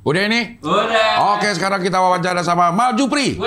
Udah ini? Udah. Oke, sekarang kita wawancara sama Mal Jupri.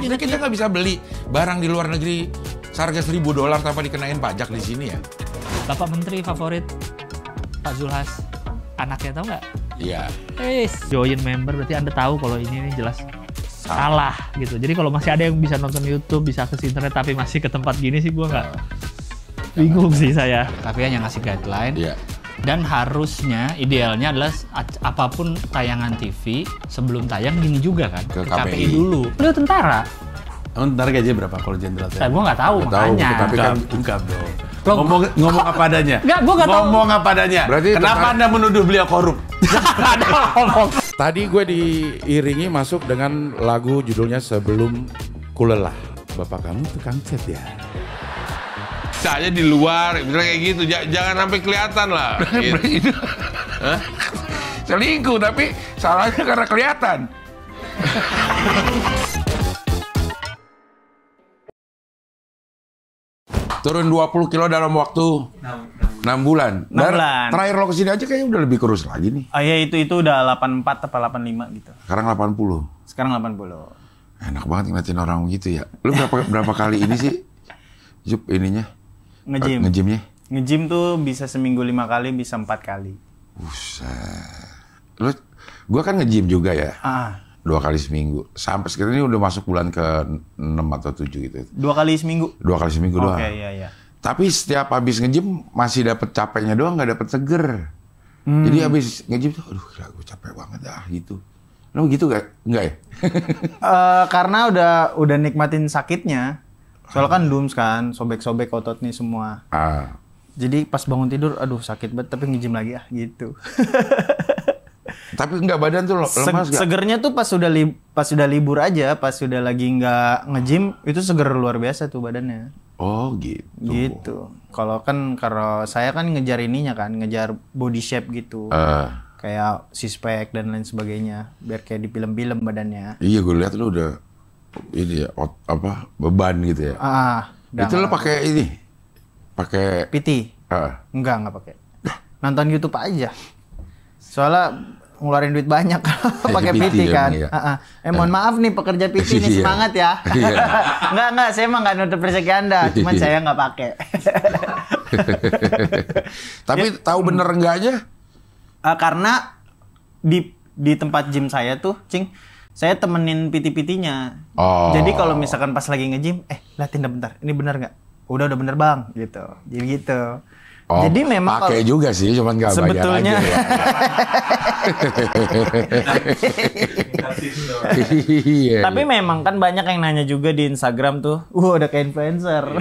Jadi kita nggak bisa beli barang di luar negeri seharga $1.000 tanpa dikenain pajak di sini ya? Bapak Menteri favorit Pak Zulhas, anaknya tahu nggak? Iya. Join member berarti Anda tahu kalau ini jelas salah gitu. Jadi kalau masih ada yang bisa nonton YouTube, bisa ke internet tapi masih ke tempat gini sih gua nggak bingung sih saya. Tapi hanya ngasih guideline. Iya. Dan harusnya idealnya adalah apapun tayangan TV sebelum tayang gini juga kan Ke ke KPI KPI dulu. Beliau tentara. Ntar gaji berapa kalau jenderal? Saya gua nggak tahu Nggak tahu, makanya. tapi kan Ungkap dong. Loh, Ngomong apa adanya. Nggak, gua nggak tahu. Ngomong apa adanya. Berarti Kenapa tentara- Anda menuduh beliau korup? Tadi gue diiringi masuk dengan lagu judulnya Sebelum Kulelah. Bapak kamu tukang cat ya? Saya di luar, misalnya kayak gitu, jangan sampai kelihatan lah. Gitu. Hah? Selingkuh, tapi salahnya karena kelihatan. Turun 20 kilo dalam waktu 6 bulan. 6 bulan. Terakhir lo kesini aja kayaknya udah lebih kurus lagi nih. Oh iya itu udah 84 apa 85 gitu. Sekarang 80. Sekarang 80. Enak banget ngeliatin orang gitu ya. Lu berapa kali ini sih? Jup ininya? Nge-gym. Nge-gymnya? Nge-gym tuh bisa seminggu 5 kali, bisa 4 kali. Buset. Gua kan nge-gym juga ya. 2 kali seminggu. Sampai sekarang ini udah masuk bulan ke 6 atau 7 gitu. 2 kali seminggu? 2 kali seminggu doang. Oke, iya. Tapi setiap habis nge-gym masih dapet capeknya doang, nggak dapet seger. Jadi habis nge-gym tuh, aduh gila gue capek banget dah gitu. Lo gitu gak? Enggak ya? Karena udah nikmatin sakitnya. Soalnya kan DUMS kan, sobek-sobek otot nih semua. Jadi pas bangun tidur, aduh sakit banget, tapi nge-gym lagi gitu. Tapi enggak, badan tuh lemas gak? Segernya tuh pas udah libur aja, pas udah lagi nggak nge-gym, itu seger luar biasa tuh badannya. Oh gitu. Gitu. Kalau saya kan ngejar ininya kan, ngejar body shape gitu. Kayak six pack dan lain sebagainya, biar kayak di film-film badannya. Iya, gue lihat lu udah ini ya, beban gitu ya. Itu lo pakai ini? Pakai PT? Enggak pakai. Nonton YouTube aja. Soalnya ngeluarin duit banyak pakai PT kan. Iya. Mohon maaf nih pekerja PT nih, semangat ya. Enggak, saya emang nggak nutup rezeki Anda, cuman saya nggak pakai. Tapi tahu bener enggaknya? Karena di tempat gym saya tuh, Cing, saya temenin PT-PT-nya. Jadi kalau misalkan pas lagi nge-gym, liatin bentar, ini bener nggak? Udah bener bang, gitu. Jadi gitu. Jadi memang pakai juga sih, cuman nggak bayar sebetulnya aja ya. Tapi memang kan banyak yang nanya juga di Instagram tuh, udah kayak influencer.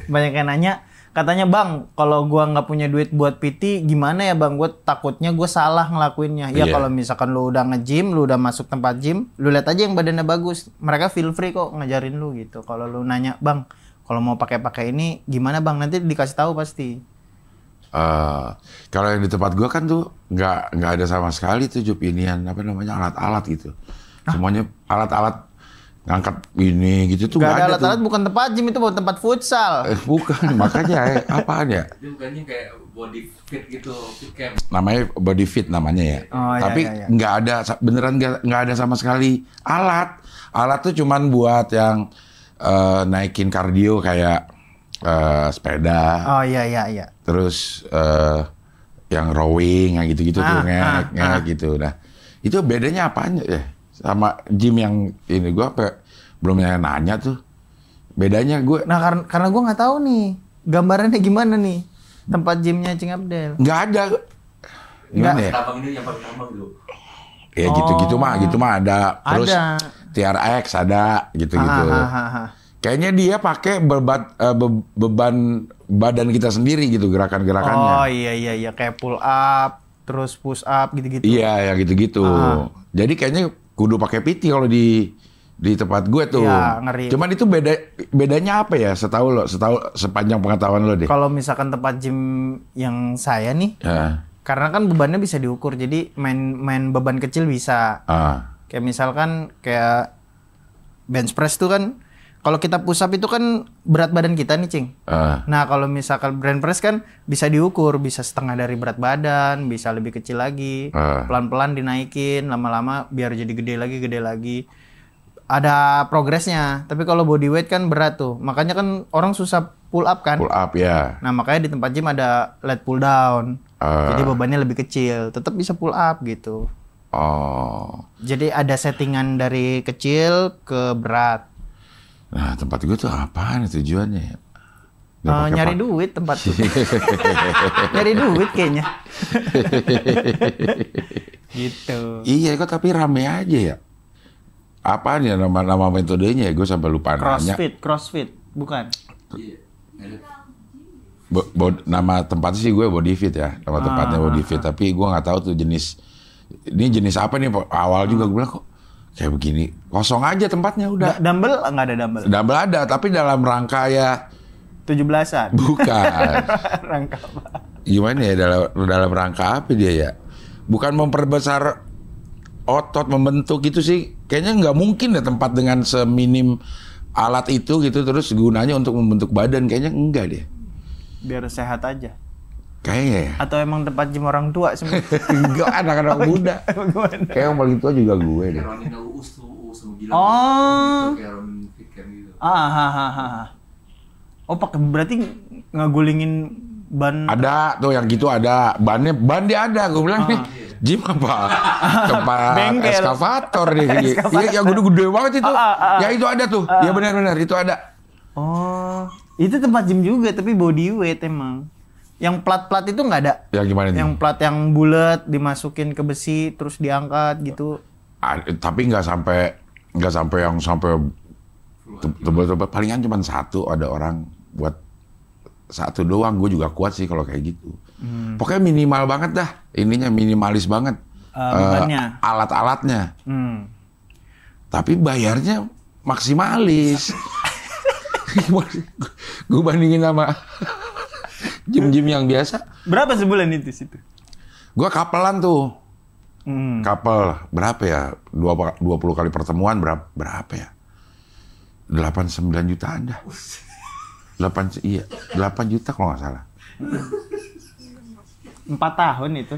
Banyak yang nanya, katanya bang, kalau gua nggak punya duit buat PT, gimana ya bang? Gua takutnya gua salah ngelakuinnya. Ya kalau misalkan lu udah nge-gym, lu udah masuk tempat gym, lu lihat aja yang badannya bagus. Mereka feel free kok ngajarin lu gitu. Kalau lu nanya, bang, kalau mau pakai ini gimana bang? Nanti dikasih tahu pasti. Kalau yang di tempat gua kan tuh nggak ada sama sekali tuh Jup inian apa namanya alat-alat gitu. Semuanya alat-alat ngangkat ini gitu tuh nggak ada. Alat-alat, bukan tempat gym, itu bukan tempat futsal. Bukan, makanya apaan ya? Itu bukannya kayak body fit gitu, fit camp. Namanya body fit namanya ya. Tapi nggak ada, beneran nggak ada sama sekali alat. Alat tuh cuman buat yang naikin kardio kayak sepeda. Iya. Terus yang rowing, yang gitu-gitu tuh ngek gitu. Nah, itu bedanya apanya ya? Sama gym yang ini gua belum nanya tuh. Bedanya gue. Nah, karena gua nggak tahu nih gambarannya gimana nih tempat gymnya Cing Abdel. Nggak ada. Gimana ya? Abang ini yang paling gampang dulu. Ya gitu-gitu mah ada. Terus ada. TRX ada gitu-gitu. Kayaknya dia pakai beban badan kita sendiri gitu gerakan-gerakannya. Oh iya kayak pull up, terus push up gitu-gitu. Iya, ya gitu-gitu. Jadi kayaknya kudu pakai PT kalau di Di tempat gue tuh. Iya, ngeri. Cuman itu bedanya apa ya? Setahu sepanjang pengetahuan lo deh. Kalau misalkan tempat gym yang saya nih, Ya. karena kan bebannya bisa diukur, jadi main beban kecil bisa. Kayak misalkan kayak bench press tuh kan, kalau kita push up itu kan berat badan kita nih, Cing. Nah, kalau misalkan bench press kan bisa diukur, bisa setengah dari berat badan, bisa lebih kecil lagi. Pelan-pelan dinaikin, lama-lama biar jadi gede lagi. Ada progresnya. Tapi kalau body weight kan berat tuh. Makanya kan orang susah pull up kan. Pull up ya. Nah, makanya di tempat gym ada lat pull down. Jadi bebannya lebih kecil, tetap bisa pull up gitu. Jadi ada settingan dari kecil ke berat. Nah, tempat gue tuh apaan tujuannya? Nyari duit tempat tuh. Nyari duit kayaknya. Gitu. Iya, kok tapi rame aja ya. Apaan ya nama metodenya ya? Gue sampai lupa nanya. Crossfit, bukan? Nama tempatnya sih gue Body Fit ya. Nama tempatnya Body Fit. Tapi gue nggak tahu tuh jenis. Ini jenis apa nih? Awal juga gue bilang kok kayak begini. Kosong aja tempatnya udah. Dumbbell nggak ada dumbbell? Dumbbell ada, tapi dalam rangka ya 17-an? bukan. Rangka apa? Gimana ya dalam rangka apa dia ya? Bukan memperbesar otot, membentuk gitu sih. Kayaknya nggak mungkin deh tempat dengan seminim alat itu gitu terus gunanya untuk membentuk badan. Kayaknya enggak deh. Biar sehat aja. Kayaknya ya. Atau emang tempat gym orang tua semua? Enggak, anak-anak muda. Kayak yang paling tua juga gue deh. Ronina Uus tuh, Uus sama Gilang. Oh. Gitu, kayak Ronin Fit Camp gitu. Oh, berarti ngegulingin ban. Ada tuh yang gitu ada. Ban dia ada. Gue bilang nih, gym apa? Tempat Bengkel. eskavator deh. Iya, yang gede-gede banget itu. Ya itu ada tuh. Ya benar-benar itu ada. Oh, itu tempat gym juga tapi body weight emang. Yang plat-plat itu nggak ada? Ya gimana nih? Yang plat yang bulat dimasukin ke besi terus diangkat gitu. Tapi nggak sampai yang sampai tebal-tebal. Palingan cuma satu, ada orang buat satu doang. Gue juga kuat sih kalau kayak gitu. Pokoknya minimal banget dah. Ininya minimalis banget. Bebannya. Alat-alatnya. Tapi bayarnya maksimalis. Gue bandingin sama gym-gym yang biasa. Berapa sebulan itu situ? Gue kapelan tuh. Kapel berapa ya? 20 kali pertemuan berapa ya? 8-9 jutaan dah. 8 juta kalau nggak salah. 4 tahun itu.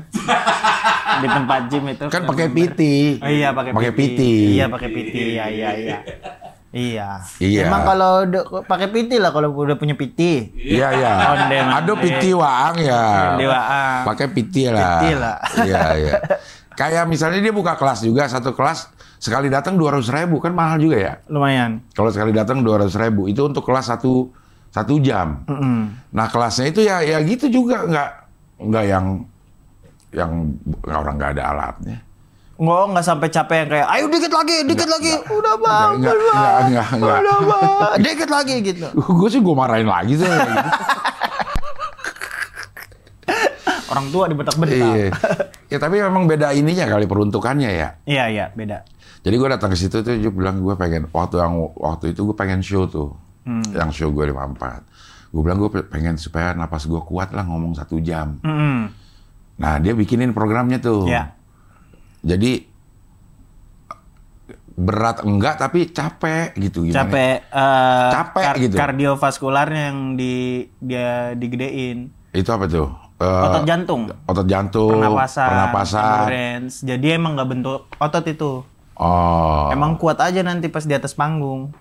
Di tempat gym itu. Kan pakai PT. Oh iya, pakai PT. Iya, pakai PT. Iya. Iya. Emang kalau pakai PT lah kalau udah punya PT. Iya. Aduh PT waang ya. Pakai PT lah. PT lah. Iya. Kayak misalnya dia buka kelas juga, satu kelas sekali datang 200.000 kan mahal juga ya. Lumayan. Kalau sekali datang 200.000 itu untuk kelas satu jam. Nah kelasnya itu ya gitu juga nggak yang orang nggak ada alatnya. Nggak sampai capek yang kayak ayo dikit lagi. Udah bang. Enggak. Udah bang. Dikit lagi gitu. Gue sih gue marahin lagi tuh. Orang tua dibentak-bentak. Iya. Ya tapi memang beda ininya kali peruntukannya ya. Iya beda. Jadi gue datang ke situ tuh dia bilang gue pengen waktu itu gue pengen show tuh. Yang show gue 54. Gue bilang gue pengen supaya napas gue kuat lah ngomong 1 jam. Nah dia bikinin programnya tuh. Iya. Jadi berat enggak tapi capek gitu gimana? Capek gitu. Kardiovaskularnya yang dia digedein. Itu apa tuh? Otot jantung. Pernapasan. Endurance. Jadi emang nggak bentuk otot itu. Oh. Emang kuat aja nanti pas di atas panggung.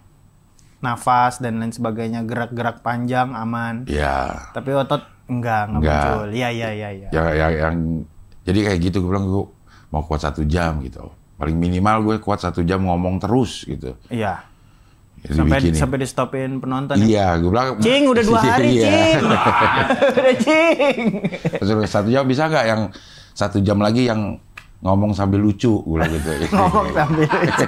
Nafas dan lain sebagainya, gerak-gerak panjang aman. Iya. Tapi otot enggak muncul. Iya. Yang jadi kayak gitu gue bilang gue mau kuat 1 jam gitu. Paling minimal gue kuat 1 jam ngomong terus gitu. Iya. Ya, sampai di stopin penonton. Iya, gue bilang. Cing, udah 2 hari, Cing. Udah, Cing. 1 jam bisa nggak yang 1 jam lagi yang ngomong sambil lucu, gue bilang gitu. Ngomong sambil lucu.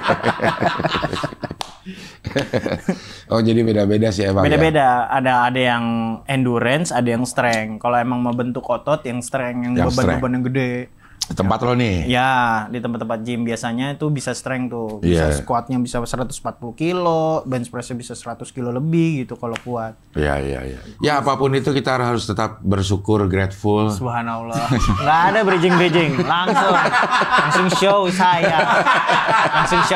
Oh, jadi beda-beda sih emang. Beda-beda. Ya? Ada yang endurance, ada yang strength. Kalau emang mau bentuk otot, yang strength, yang beban-beban yang gede. Tempat lo nih. Ya, di tempat-tempat gym biasanya itu bisa strength tuh. Bisa squatnya bisa 140 kilo, bench pressnya bisa 100 kilo lebih gitu kalau kuat. Iya. Ya apapun itu kita harus tetap bersyukur, grateful. Subhanallah. Nggak ada bridging. Langsung show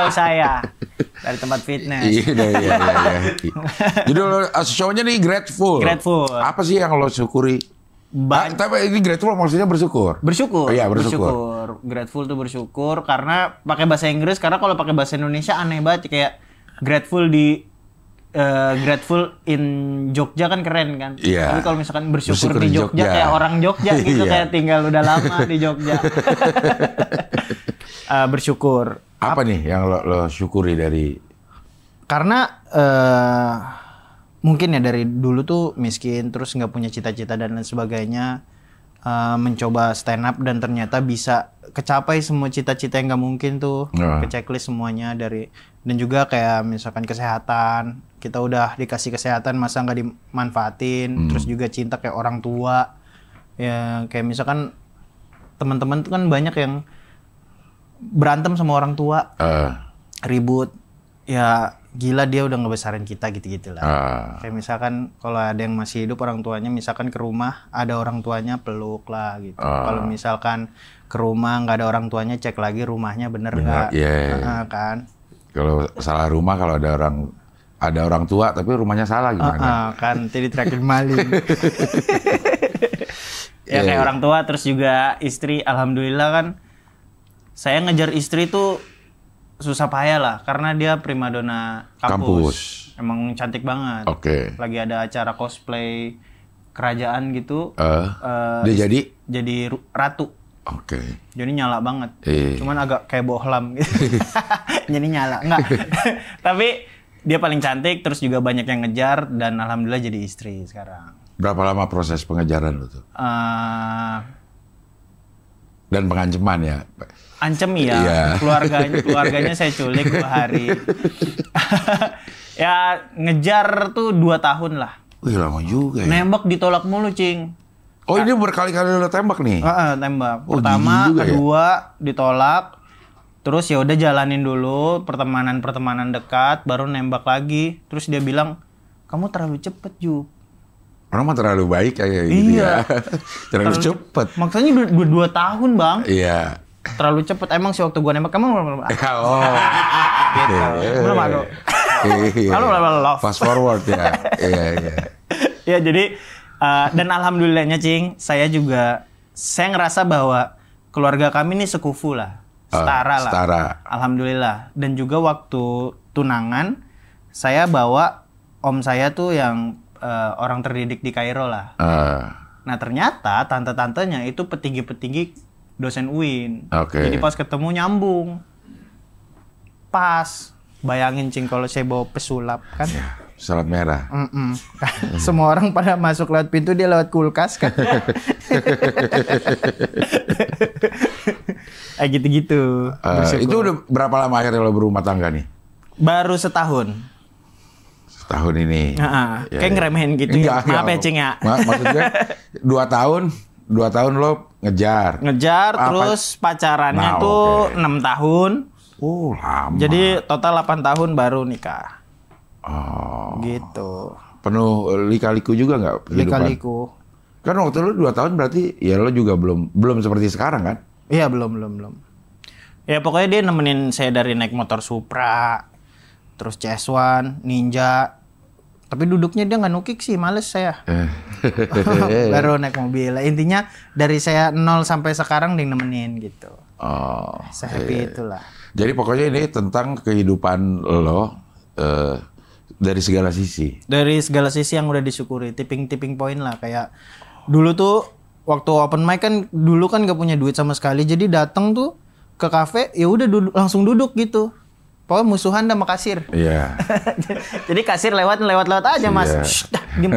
saya. Dari tempat fitness. Iya. Jadi show-nya nih grateful. Apa sih yang lo syukuri? Tapi ini grateful maksudnya bersyukur. Bersyukur. Iya, bersyukur. Grateful tuh bersyukur karena pakai bahasa Inggris, karena kalau pakai bahasa Indonesia aneh banget kayak grateful in Jogja kan keren kan. Iya. Tapi kalau misalkan bersyukur di Jogja kayak orang Jogja gitu kayak tinggal udah lama di Jogja. Bersyukur. Apa nih yang lo syukuri dari? Karena mungkin ya dari dulu tuh miskin, terus nggak punya cita-cita dan lain sebagainya, mencoba stand up dan ternyata bisa kecapai semua cita-cita yang nggak mungkin tuh, ke checklist semuanya dan juga kayak misalkan kesehatan, kita udah dikasih kesehatan masa nggak dimanfaatin, terus juga cinta kayak orang tua, ya kayak misalkan teman-teman tuh kan banyak yang berantem sama orang tua, ribut, ya gila dia udah ngebesarin kita gitu-gitulah. Kayak misalkan kalau ada yang masih hidup orang tuanya, misalkan ke rumah ada orang tuanya peluk lah gitu. Kalau misalkan ke rumah nggak ada orang tuanya, cek lagi rumahnya bener nggak, kan? Kalau salah rumah, kalau ada orang tua tapi rumahnya salah gimana? Kan nanti diterakin maling. Ya kayak orang tua, terus juga istri, alhamdulillah kan. Saya ngejar istri tuh susah payah lah, karena dia primadona kampus. Emang cantik banget. Lagi ada acara cosplay kerajaan gitu. Dia jadi ratu. Jadi nyala banget. Cuman agak kayak bohlam gitu. Jadi nyala. Enggak. Tapi dia paling cantik, terus juga banyak yang ngejar, dan alhamdulillah jadi istri sekarang. Berapa lama proses pengejaran lo tuh? Dan pengancaman ya? Ancem ya, keluarganya saya culik 2 hari. Ya ngejar tuh 2 tahun lah. Wih lama juga ya. Nembak ditolak mulu, Cing. Oh ini berkali-kali lo tembak nih? Tembak. Pertama, kedua ditolak. Terus ya udah jalanin dulu pertemanan dekat, baru nembak lagi. Terus dia bilang, kamu terlalu cepet, Ju. Orang mah terlalu baik kayak gitu ya. Terlalu cepet. Maksudnya 2 tahun, Bang. Iya. Terlalu cepet. Emang sih waktu gua nembak kamu belum. Gitu. Belum ada. Love. Fast forward ya. Iya. Ya jadi dan alhamdulillahnya, Cing, saya ngerasa bahwa keluarga kami ini sekufu lah. Setara. Alhamdulillah. Dan juga waktu tunangan saya bawa om saya tuh yang orang terdidik di Kairo lah. Nah ternyata tante-tantenya itu petinggi-petinggi dosen UIN. Jadi pas ketemu nyambung. Pas. Bayangin, Cing, kalau saya bawa pesulap kan. Ya, pesulap merah. Semua orang pada masuk lewat pintu, dia lewat kulkas kan. Gitu-gitu. Itu udah berapa lama akhirnya lo berumah tangga nih? Baru setahun. Setahun ini. Kayak ngeremehin gitu. Enggak, maaf ya, Cing ya. Maksudnya 2 tahun lo ngejar. Terus pacarannya tuh 6 tahun. Oh, lama. Jadi total 8 tahun baru nikah. Gitu. Penuh lika-liku juga nggak? Lika-liku. Kan waktu lu 2 tahun berarti ya lo juga belum seperti sekarang kan? Iya, belum. Ya pokoknya dia nemenin saya dari naik motor Supra, terus CS1, Ninja. Tapi duduknya dia nggak nukik sih, males saya. Baru naik mobil. Intinya dari saya 0 sampai sekarang dia nemenin gitu. Saya happy itulah. Jadi pokoknya ini tentang kehidupan lo dari segala sisi. Dari segala sisi yang udah disyukuri, tipping point lah. Kayak dulu tuh waktu open mic kan, dulu kan nggak punya duit sama sekali. Jadi datang tuh ke kafe, ya udah langsung duduk gitu. Pokoknya musuhan sama kasir. Iya. Jadi kasir lewat aja, Mas. Diem.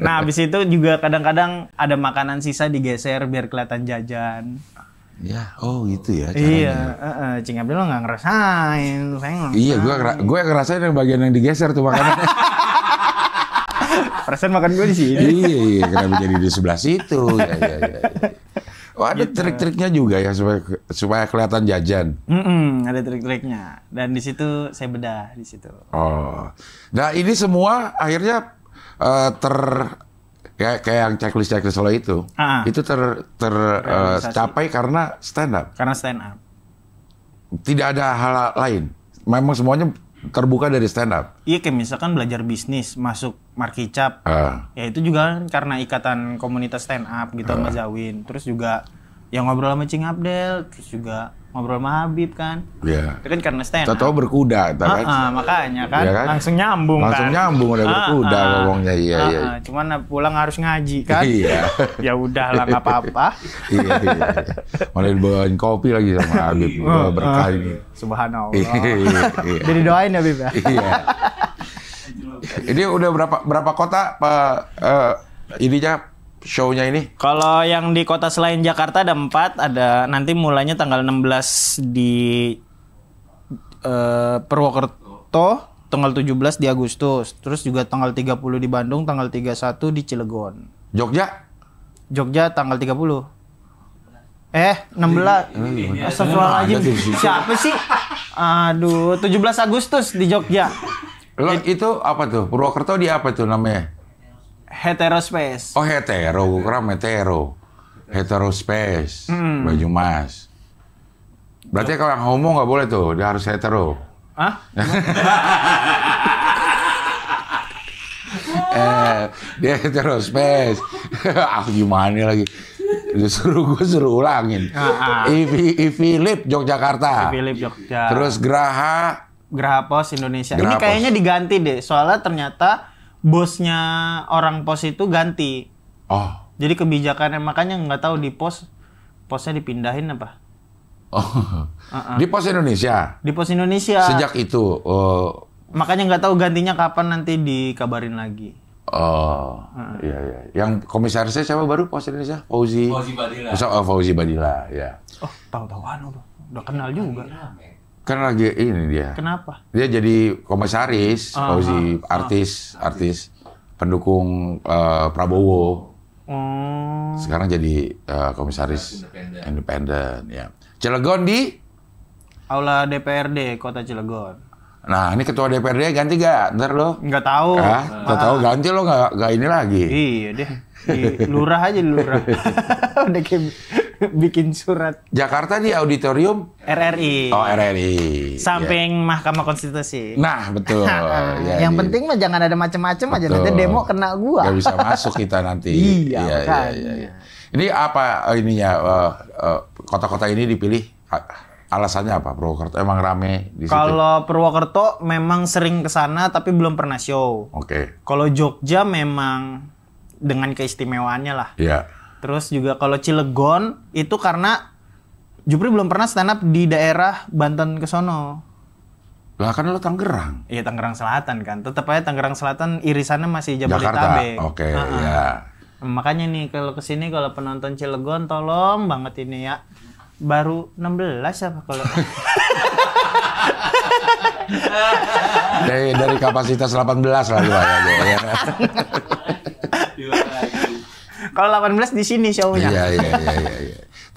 Nah, habis itu juga kadang-kadang ada makanan sisa digeser biar kelihatan jajan. Ya, gitu ya caranya. Iya, Cing Abdul nggak ngerasain. Iya, gue ngerasain yang bagian yang digeser tuh makanannya. Perasaan makan gue di sini. Iya, kenapa jadi di sebelah situ? Ya. Oh, ada trik-triknya juga ya supaya kelihatan jajan. Ada trik-triknya. Dan di situ saya bedah di situ. Oh, nah ini semua akhirnya kayak yang checklist lo itu tercapai karena stand up. Karena stand up. Tidak ada hal lain. Memang semuanya terbuka dari stand up. Iya, kayak misalkan belajar bisnis, masuk Markicap. Ya itu juga karena ikatan komunitas stand up gitu sama Zawin. Terus juga yang ngobrol sama Cing Abdel, terus juga ngobrol sama Habib kan. Iya. Itu kan karena stand up. Tahu berkuda, kan? Makanya kan, Ya kan? langsung nyambung Langsung nyambung udah berkuda ngomongnya. Iya. Cuman pulang harus ngaji kan. Iya. Ya udahlah nggak apa-apa. Iya. Malah dibawain kopi lagi sama Habib. Berkah ini. Subhanallah. Iya. Jadi doain ya Habib ya. Iya. Ini udah berapa kota ininya show-nya ini? Kalau yang di kota selain Jakarta ada 4, ada nanti mulainya tanggal 16 di Purwokerto, tanggal 17 di Agustus, terus juga tanggal 30 di Bandung, tanggal 31 di Cilegon. Jogja tanggal 30. 16. Astagfirullahaladzim. Siapa sih? Aduh, 17 Agustus di Jogja. Lo itu apa tuh? Purwokerto di apa tuh namanya? Heterospace. Oh, hetero, gue kira metero. Heterospace, baju mas. Berarti kalau yang homo nggak boleh tuh, dia harus hetero. Hah? Dia heterospace. Gimana lagi? Gue suruh ulangin. Philip Yogyakarta. Philip Jogja. Terus Graha Pos Indonesia. Graha Ini kayaknya Pos. diganti deh, soalnya ternyata bosnya orang pos itu ganti. Oh. Jadi kebijakannya makanya nggak tahu di posnya dipindahin apa? Oh. Di Pos Indonesia. Di Pos Indonesia. Sejak itu. Makanya nggak tahu gantinya kapan, nanti dikabarin lagi. Oh. Iya. Yang komisarisnya siapa baru Pos Indonesia? Fauzi Badila. Fauzi Badila, ya. Oh, tahu-tahuan udah kenal juga. Kan lagi ini dia. Kenapa? Dia jadi komisaris, Fauzi artis pendukung Prabowo. Sekarang jadi komisaris independen ya. Cilegon di Aula DPRD Kota Cilegon. Nah, ini ketua DPRD ganti gak? Ntar lo? Nggak tahu. Nggak tahu ganti lo nggak ini lagi. Iya deh. Lurah aja lurah. Udah kayak bikin surat. Jakarta di auditorium RRI. Oh, RRI. Samping Mahkamah Konstitusi. Nah, betul. Yang penting mah jangan ada macam-macam aja, nanti demo kena gua. Gak bisa masuk kita nanti. Iya. Ini apa ininya kota-kota ini dipilih alasannya apa? Purwokerto emang rame di situ. Kalau Purwokerto memang sering kesana tapi belum pernah show. Oke. Kalau Jogja memang dengan keistimewaannya lah. Iya. Terus juga kalau Cilegon itu karena Jupri belum pernah stand up di daerah Banten ke sono. Lah kan lo Tangerang. Iya, Tangerang Selatan kan. Tetap aja Tangerang Selatan irisannya masih Jakarta. Jabodetabek. Oke, ya. Makanya nih kalau kesini kalau penonton Cilegon tolong banget ini ya. Baru 16 apa kalau dari kapasitas 18 lah ya. Kalau 18 di sini show-nya. Iya.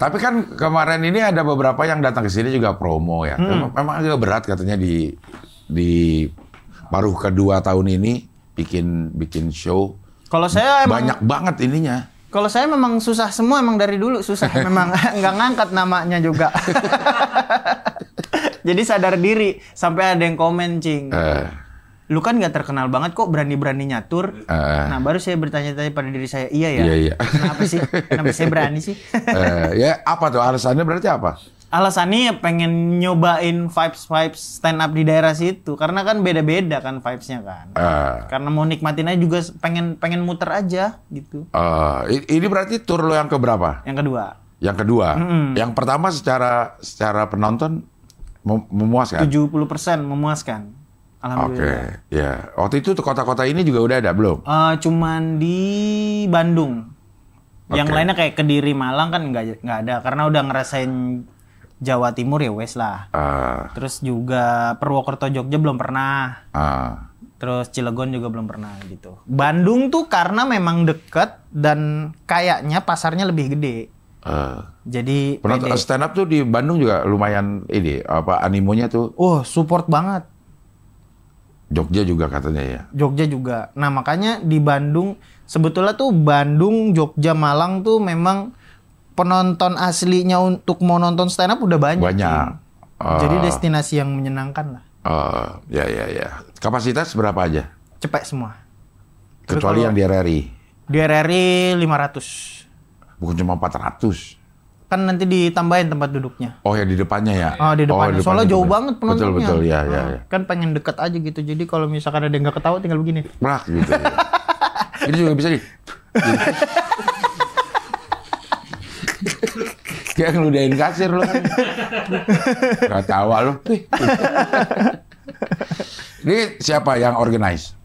Tapi kan kemarin ini ada beberapa yang datang ke sini juga promo ya. Memang agak berat katanya di paruh kedua tahun ini bikin show. Kalau saya emang banyak banget ininya. Kalau saya memang susah semua, emang dari dulu susah. Memang nggak ngangkat namanya juga. Jadi sadar diri. Sampai ada yang komen, Cing. Lu kan nggak terkenal banget kok berani-berani nyatur. Nah baru saya bertanya-tanya pada diri saya, iya ya? Iya. Kenapa sih? Kenapa saya berani sih? Ya apa tuh alasannya berarti apa? Alasannya ya pengen nyobain vibes stand up di daerah situ. Karena kan beda-beda kan vibes-nya kan. Karena mau nikmatin aja juga pengen muter aja gitu. Ini berarti tour lo yang keberapa? Yang kedua. Yang kedua. Yang pertama secara penonton memuaskan? 70% memuaskan. Alhamdulillah. Oke, ya. Waktu itu kota-kota ini juga udah ada belum? Cuman di Bandung. Yang lainnya kayak Kediri, Malang kan nggak ada. Karena udah ngerasain Jawa Timur ya wes lah. Terus juga Purwokerto, Jogja belum pernah. Terus Cilegon juga belum pernah gitu. Bandung tuh karena memang deket dan kayaknya pasarnya lebih gede. Jadi Penonton stand up tuh di Bandung juga lumayan ini apa animonya tuh. Support banget. Jogja juga katanya ya. Jogja juga. Nah makanya di Bandung sebetulnya tuh Bandung, Jogja, Malang tuh memang penonton aslinya untuk mau nonton stand up udah banyak. Banyak. Jadi destinasi yang menyenangkan lah. Ya. Kapasitas berapa aja? Cepet semua. Kecuali yang di RRI. Di RRI 500. Bukan cuma 400. Kan nanti ditambahin tempat duduknya. Oh ya di depannya ya? Di depannya. Soalnya jauh banget penontonnya. Betul, ya. Kan pengen deket aja gitu. Jadi kalau misalkan ada yang nggak ketawa tinggal begini. Brak gitu. Ini juga bisa nih. Kayak ngeludahin kasir lo kan. Gak tawa lo. Ini siapa yang organize?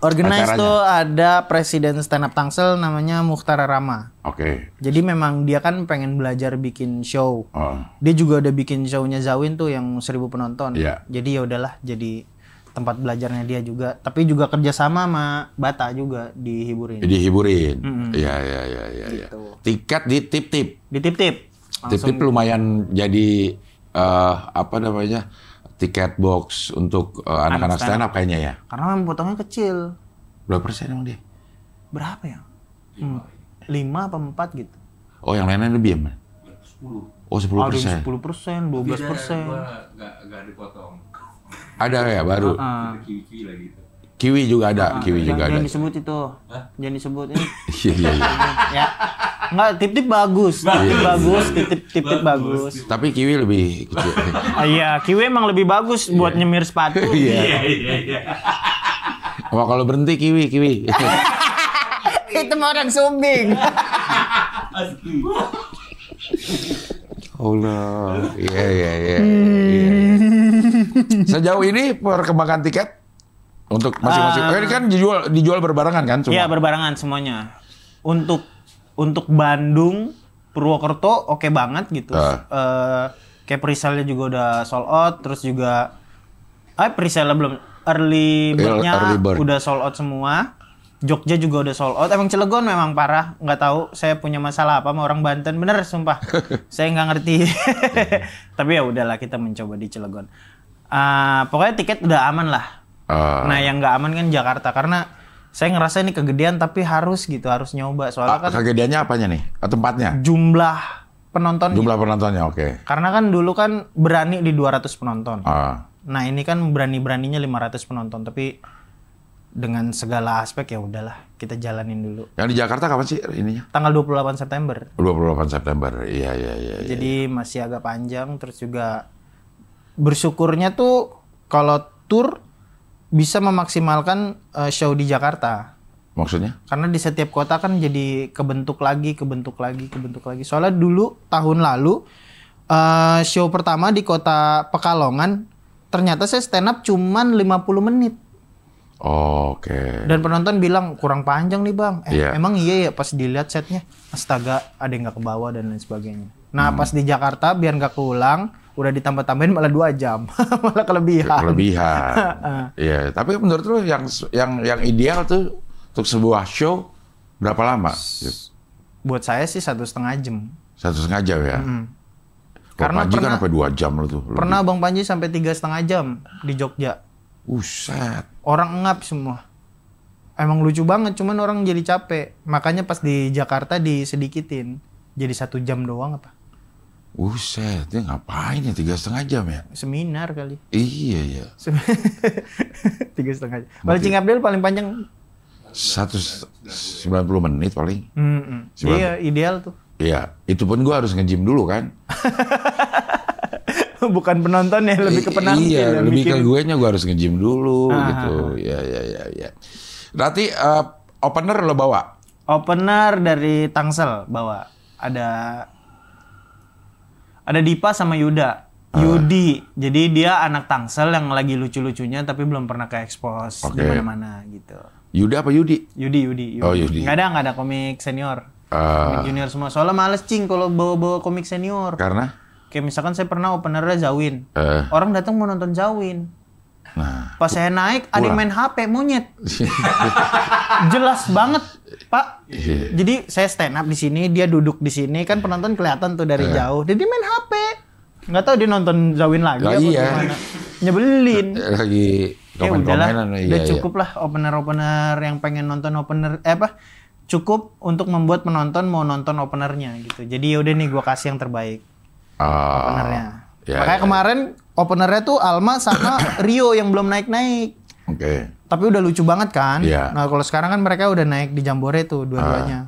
Organize tuh ada presiden stand up Tangsel namanya Mukhtar Rama. Oke. Jadi memang dia kan pengen belajar bikin show. Dia juga udah bikin show-nya Zawin tuh yang 1.000 penonton. Iya. Jadi ya udahlah jadi tempat belajarnya dia juga. Tapi juga kerjasama sama Bata juga dihiburin. Iya. Gitu. Tiket di tip-tip. Di tip-tip. Tip-tip lumayan jadi apa namanya tiket box untuk anak-anak stand up kayaknya ya. Karena memang potongnya kecil. Berapa persen emang dia? Berapa ya? 5 apa 4 gitu. Oh yang lainnya lebih ya? 10. Oh 10%. 10%, 12%. Gua nggak dipotong. Ada ya baru. Kiwi-kiwi lagi gitu. Kiwi juga ada, kiwi juga ada. Jangan disebut itu. Jangan disebut ini. Iya. Ya. Enggak, tip-tip bagus. Tip-tip bagus. Tapi kiwi lebih kecil. Iya, kiwi emang lebih bagus buat nyemir sepatu. Iya. Wah, kalau berhenti kiwi. Itu mah orang sumbing. Allah. Iya. Sejauh ini perkembangan tiket untuk masing-masing. Ini kan dijual berbarengan kan semua? Iya, berbarengan semuanya. Untuk Bandung, Purwokerto oke banget gitu. Kayak presale juga udah sold out, terus juga presale belum, early bird-nya udah sold out semua. Jogja juga udah sold out. Emang Cilegon memang parah, nggak tahu saya punya masalah apa sama orang Banten, bener sumpah. Saya nggak ngerti. Tapi ya udahlah kita mencoba di Cilegon. Pokoknya tiket udah aman lah. Nah yang nggak aman kan Jakarta karena saya ngerasa ini kegedean tapi harus nyoba soalnya kan. Kegedeannya apanya nih? Tempatnya? Jumlah penontonnya. Jumlah penontonnya, oke. Karena kan dulu kan berani di 200 penonton. Nah ini kan beraninya 500 penonton tapi dengan segala aspek ya udahlah kita jalanin dulu. Yang di Jakarta kapan sih ininya? Tanggal 28 September. 28 September, iya. Jadi masih agak panjang, terus juga bersyukurnya tuh kalau tour bisa memaksimalkan show di Jakarta. Maksudnya? Karena di setiap kota kan jadi kebentuk lagi. Soalnya dulu tahun lalu show pertama di kota Pekalongan ternyata saya stand up cuman 50 menit. Oke. Dan penonton bilang kurang panjang nih bang. Emang iya ya pas dilihat setnya. Astaga ada yang nggak kebawa dan lain sebagainya. Nah pas di Jakarta biar nggak keulang udah ditambah-tambahin malah 2 jam. Malah kelebihan. Iya. Tapi menurut lu yang ideal tuh untuk sebuah show berapa lama? Buat saya sih 1,5 jam. 1,5 jam ya. Karena Panji kan sampai 2 jam lu tuh. Pernah Bang Panji sampai 3,5 jam di Jogja. Buset. Orang ngap semua. Emang lucu banget, cuman orang jadi capek. Makanya pas di Jakarta disedikitin. Jadi 1 jam doang apa? Buset, dia ngapain ya 3,5 jam ya? Seminar kali. Iya. 3,5 jam. Kalau Cing Abdel paling panjang 190 menit paling. Iya, ideal tuh. Iya, itu pun gua harus nge-gym dulu kan. Bukan penonton ya, lebih ke penampil. Iya, lebih ke gue nya gue harus nge-gym dulu gitu. Iya. Berarti opener lo bawa? Opener dari Tangsel bawa. Ada Dipa sama Yuda. Yudi. Jadi dia anak Tangsel yang lagi lucu-lucunya tapi belum pernah ke expose di mana-mana gitu. Yuda apa Yudi? Yudi. Oh, Yudi. Nggak ada komik senior. Komik junior semua. Soalnya males Cing kalau bawa komik senior. Karena? Kayak misalkan saya pernah openernya Zawin. Orang datang mau nonton Zawin. Nah, Pas saya naik ada yang pulang. main HP monyet. Jelas banget, Pak. Iya. Jadi saya stand up di sini, dia duduk di sini, kan penonton kelihatan tuh dari Iya. jauh. Jadi dia main HP. Nggak tahu dia nonton Zawin lagi Lah, apa iya. gimana. Nyebelin. lagi Ya udahlah, komen-komenan. udah cukup lah opener-opener yang pengen nonton opener, cukup untuk membuat penonton mau nonton openernya gitu. Jadi yaudah nih gue kasih yang terbaik openernya. ya, Makanya ya. kemarin openernya tuh Alma sama Rio yang belum naik-naik. Oke. Tapi udah lucu banget kan? Iya. Nah kalau sekarang kan mereka udah naik di Jambore tuh dua-duanya.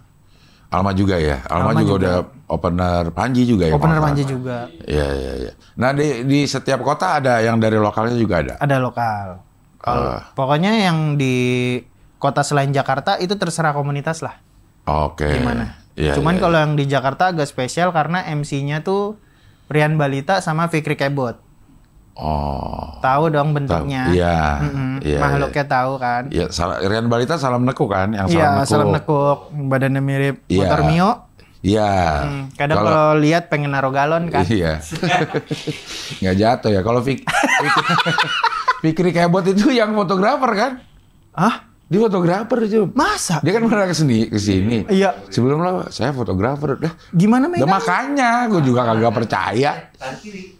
Alma juga ya. Alma Alma juga juga. udah opener Panji juga ya. Opener kalau nggak Panji salah. juga. Iya, iya, iya. Nah, di setiap kota ada yang dari lokalnya juga ada. Ada lokal. Pokoknya yang di kota selain Jakarta itu terserah komunitas lah. Oke. Gimana? Iya, Cuman iya, kalau yang di Jakarta agak spesial karena MC-nya tuh Rian Balita sama Fikri Kebot. Oh. Tahu dong bentuknya. Iya. Iya. Makhluknya tahu kan. Iya, Rian Balita salam nekuk kan? Yang Iya, salam nekuk. salam nekuk. Badannya mirip Iya. motor Mio. Iya. Kadang kalau lihat pengen naruh galon kan. Iya. Nggak jatuh ya. Kalau Fikri Kebot itu yang fotografer kan? Hah? Dia fotografer itu. Masa? Dia kan pernah kesini. Iya. Sebelum lo, saya fotografer. Dah. Gimana Udah mainnya? makanya, gue juga kagak percaya. Tangan kiri.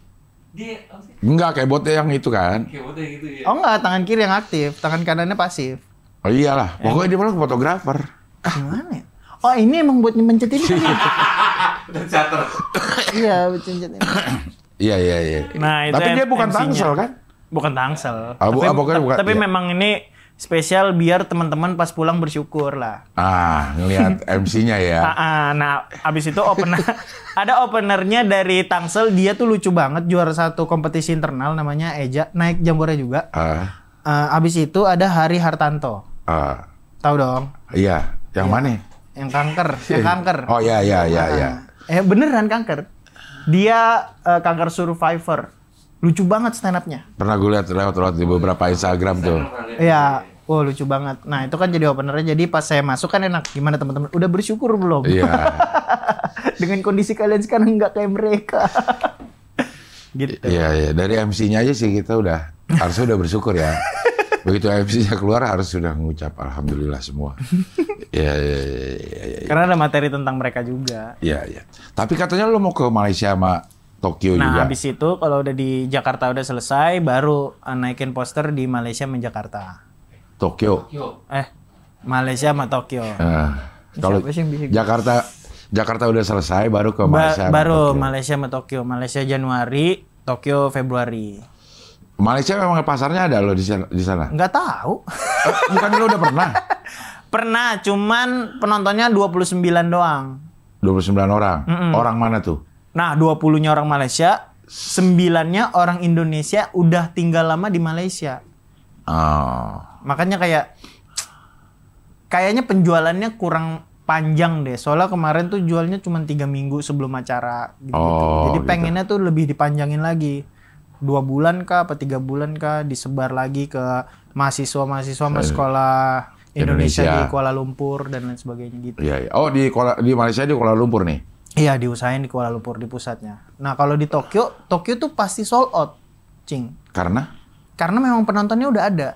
Dia apa sih? Enggak, Kebotnya yang itu kan. Kayak foto gitu ya. Oh enggak, tangan kiri yang aktif, tangan kanannya pasif. Oh iyalah, pokoknya dia malah fotografer. Gimana ya? Oh ini emang buat mencet ini kan? Dan charter. Iya, buat mencet ini. Iya, iya, iya. Nah, itu Tapi dia bukan MC-nya. Tangsel kan? Bukan Tangsel. Pokoknya bukan, tapi iya. memang ini spesial biar teman-teman pas pulang bersyukur lah. Ngelihat MC-nya ya. Nah, abis itu opener ada openernya dari Tangsel, dia tuh lucu banget, juara satu kompetisi internal namanya Eja, naik Jambore juga. Abis itu ada Hari Hartanto. Tahu dong? Iya, yang mana? Yang kanker. Oh iya, iya, iya, iya. Beneran kanker. Dia kanker survivor. Lucu banget stand up-nya. Pernah gue lihat lewat di beberapa Instagram tuh. Iya. Oh lucu banget. Nah itu kan jadi openernya. Jadi pas saya masuk kan enak. Gimana teman-teman? Udah bersyukur belum? Iya. Dengan kondisi kalian sekarang nggak kayak mereka. Gitu. Iya, iya. Dari MC-nya aja sih kita harusnya udah bersyukur ya. Begitu MC-nya keluar harus sudah mengucap alhamdulillah semua. Iya, iya, iya. Karena ada materi tentang mereka juga. Iya, iya. Tapi katanya lo mau ke Malaysia sama Tokyo Nah juga. habis itu kalau udah di Jakarta udah selesai, baru naikin poster di Malaysia sama Jakarta. Tokyo. Malaysia sama Tokyo. Kalau Siapa sih yang bisa gitu? Jakarta udah selesai baru ke Malaysia. sama Baru Tokyo. Malaysia sama Tokyo. Malaysia Januari, Tokyo Februari. Malaysia memang pasarnya ada lo di sana. Nggak tahu. Bukan lo udah pernah? Pernah, cuman penontonnya 29 doang. 29 orang. Orang mana tuh? Nah, 20-nya orang Malaysia, 9-nya orang Indonesia udah tinggal lama di Malaysia. Oh. Makanya kayaknya penjualannya kurang panjang deh. Soalnya kemarin tuh jualnya cuma 3 minggu sebelum acara gitu. Oh, Jadi gitu. pengennya tuh lebih dipanjangin lagi. 2 bulan kah, apa 3 bulan kah, disebar lagi ke mahasiswa-mahasiswa sama sekolah Indonesia di Kuala Lumpur dan lain sebagainya gitu. Iya, iya. Oh, di Malaysia di Kuala Lumpur nih. Iya, diusahain di Kuala Lumpur di pusatnya. Nah, kalau di Tokyo tuh pasti sold out, Cing. Karena Karena memang penontonnya udah ada.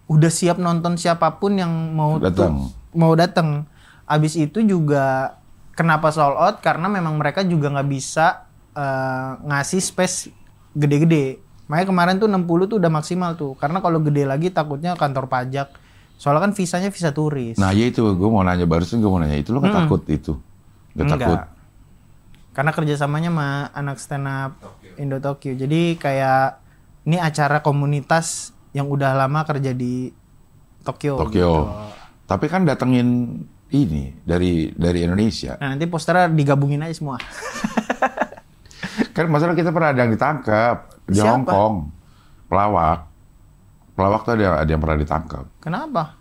Udah siap nonton siapapun yang mau datang. Abis itu juga kenapa sold out? Karena memang mereka juga nggak bisa ngasih space gede-gede. Makanya kemarin tuh 60 tuh udah maksimal tuh. Karena kalau gede lagi takutnya kantor pajak. Soalnya kan visanya visa turis. Nah, ya itu gue mau nanya barusan itu lo nggak takut itu? Nggak takut? Karena kerjasamanya sama anak stand up Indo Tokyo. Jadi kayak ini acara komunitas yang udah lama kerja di Tokyo. Gitu. Tapi kan datengin ini dari Indonesia. Nah nanti posternya digabungin aja semua. Kan masalah kita pernah ada yang ditangkap di Siapa? Hong Kong. Pelawak tuh ada yang pernah ditangkap. Kenapa?